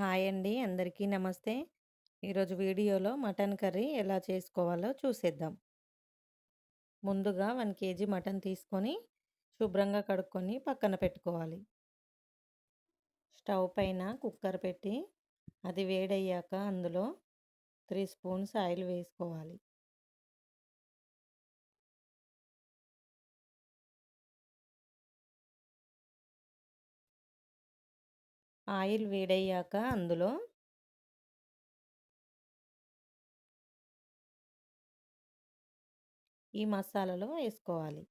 Hi అండి. అందరికీ నమస్తే. ఈరోజు వీడియోలో మటన్ కర్రీ ఎలా చేసుకోవాలో చూసేద్దాం. ముందుగా 1 కేజీ మటన్ తీసుకొని శుభ్రంగా కడుక్కొని పక్కన పెట్టుకోవాలి. స్టవ్ పైన కుక్కర్ పెట్టి అది వేడయ్యాక అందులో 3 స్పూన్స్ ఆయిల్ వేసుకోవాలి. ఆయిల్ వేడయ్యాక అందులో ఈ మసాలాలు వేసుకోవాలి.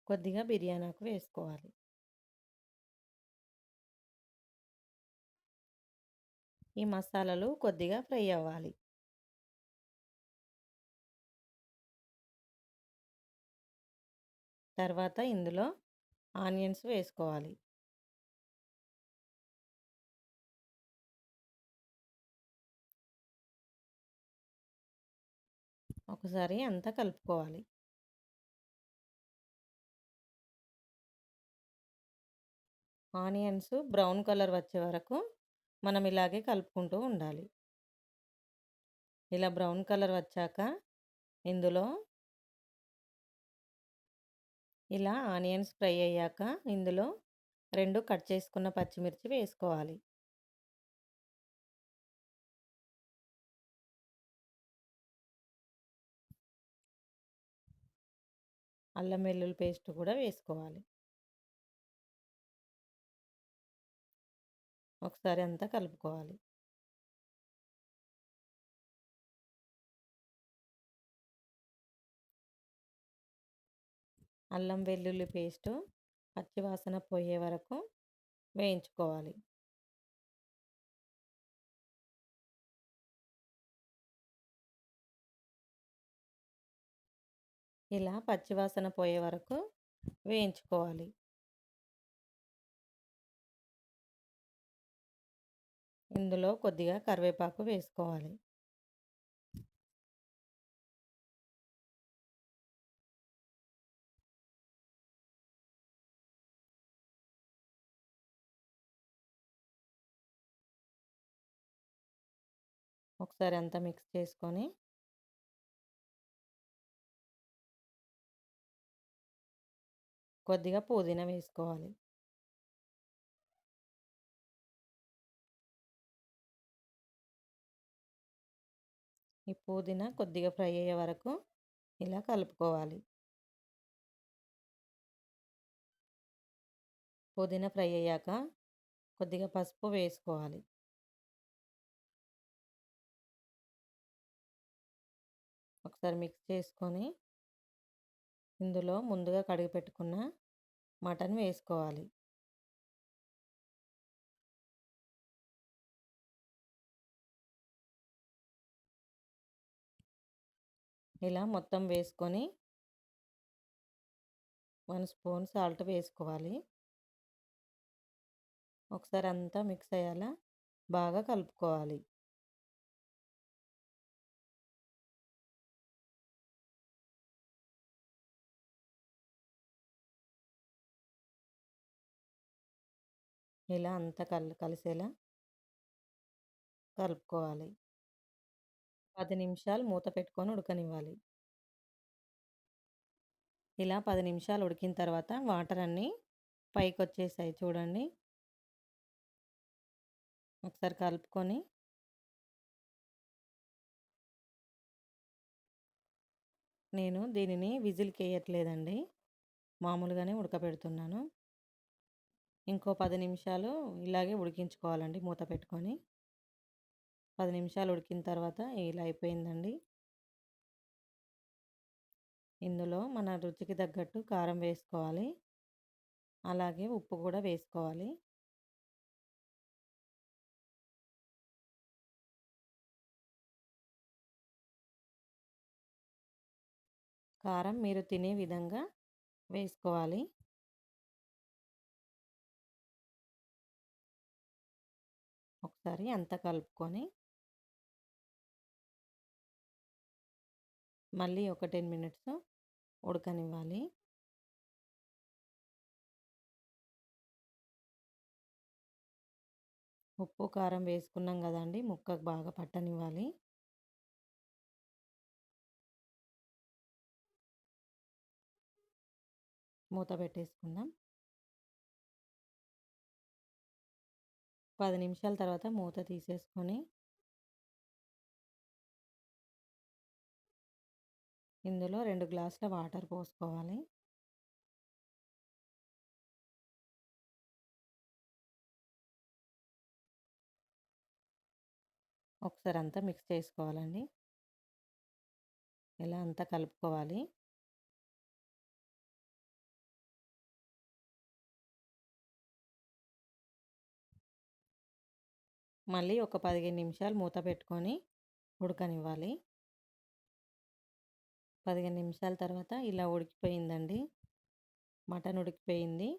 కొద్దిగా బిర్యానీ ఆకు వేసుకోవాలి. ఈ మసాలాలు కొద్దిగా ఫ్రై అవ్వాలి. తర్వాత ఇందులో ఆనియన్స్ వేసుకోవాలి. ఒకసారి అంతా కలుపుకోవాలి. ఆనియన్స్ బ్రౌన్ కలర్ వచ్చే వరకు మనం ఇలాగే కలుపుకుంటూ ఉండాలి. ఇలా బ్రౌన్ కలర్ వచ్చాక ఇందులో ఇలా ఆనియన్స్ ఫ్రై అయ్యాక ఇందులో 2 కట్ చేసుకున్న పచ్చిమిర్చి వేసుకోవాలి. అల్లం వెల్లుల్లి పేస్ట్ కూడా వేసుకోవాలి. ఒకసారి అంతా కలుపుకోవాలి. అల్లం వెల్లుల్లి పేస్ట్ పచ్చి వాసన పోయే వరకు వేయించుకోవాలి. ఇలా పచ్చి వాసన పోయే వరకు వేయించుకోవాలి. ఇందులో కొద్దిగా కరివేపాకు వేసుకోవాలి. ఒకసారి అంతా మిక్స్ చేసుకొని కొద్దిగా పుదీనా వేసుకోవాలి. ఈ పుదీనా కొద్దిగా ఫ్రై అయ్యే వరకు ఇలా కలుపుకోవాలి. పుదీనా ఫ్రై అయ్యాక కొద్దిగా పసుపు వేసుకోవాలి. ఒకసారి మిక్స్ చేసుకొని ఇందులో ముందుగా కడిగి పెట్టుకున్న మటన్ వేసుకోవాలి. ఇలా మొత్తం వేసుకొని 1 స్పూన్ సాల్ట్ వేసుకోవాలి. ఒకసారి అంతా మిక్స్ అయ్యేలా బాగా కలుపుకోవాలి. ఇలా అంతా కలిసేలా కలుపుకోవాలి. 10 నిమిషాలు మూత పెట్టుకొని ఉడకనివ్వాలి. ఇలా 10 నిమిషాలు ఉడికిన తర్వాత వాటర్ అన్నీ పైకొచ్చేసాయి చూడండి. ఒకసారి కలుపుకొని నేను దీనిని విజిల్‌కేయట్లేదండి. మామూలుగానే ఉడకబెడుతున్నాను. ఇంకో 10 నిమిషాలు ఇలాగే ఉడికించుకోవాలండి మూత పెట్టుకొని. 10 నిమిషాలు ఉడికిన తర్వాత ఇలా అయిపోయిందండి. ఇందులో మన రుచికి తగ్గట్టు కారం వేసుకోవాలి. అలాగే ఉప్పు కూడా వేసుకోవాలి. కారం మీరు తినే విధంగా వేసుకోవాలి. ఒకసారి అంతా కలుపుకొని మళ్ళీ ఒక 10 మినిట్స్ ఉడకనివ్వాలి. ఉప్పు, కారం వేసుకున్నాం గదండీ! ముక్కకు బాగా పట్టనివ్వాలి. మూత పెట్టేసుకుందాం. 10 నిమిషాల తర్వాత మూత తీసేసుకొని ఇందులో 2 గ్లాసుల వాటర్ పోసుకోవాలి. ఒకసారి అంతా మిక్స్ చేసుకోవాలండి. ఇలా అంతా కలుపుకోవాలి. మళ్ళీ ఒక 15 నిమిషాలు మూత పెట్టుకొని ఉడకనివ్వాలి. 15 నిమిషాల తర్వాత ఇలా ఉడికిపోయిందండి. మటన్ ఉడికిపోయింది.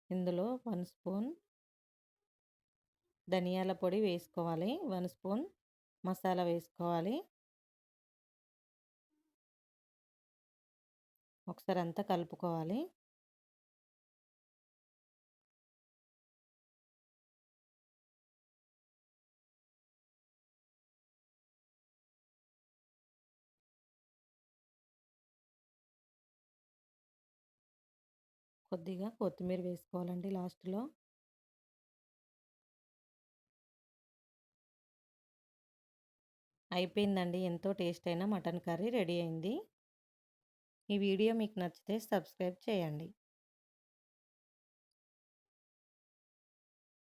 ఇందులో 1 స్పూన్ ధనియాల పొడి వేసుకోవాలి. 1 స్పూన్ మసాలా వేసుకోవాలి. ఒకసారి అంతా కలుపుకోవాలి. కొద్దిగా కొత్తిమీర వేసుకోవాలండి లాస్ట్‌లో. అయిపోయిందండి. ఎంతో టేస్ట్ అయిన మటన్ కర్రీ రెడీ అయింది. ఈ వీడియో మీకు నచ్చితే సబ్స్క్రైబ్ చేయండి.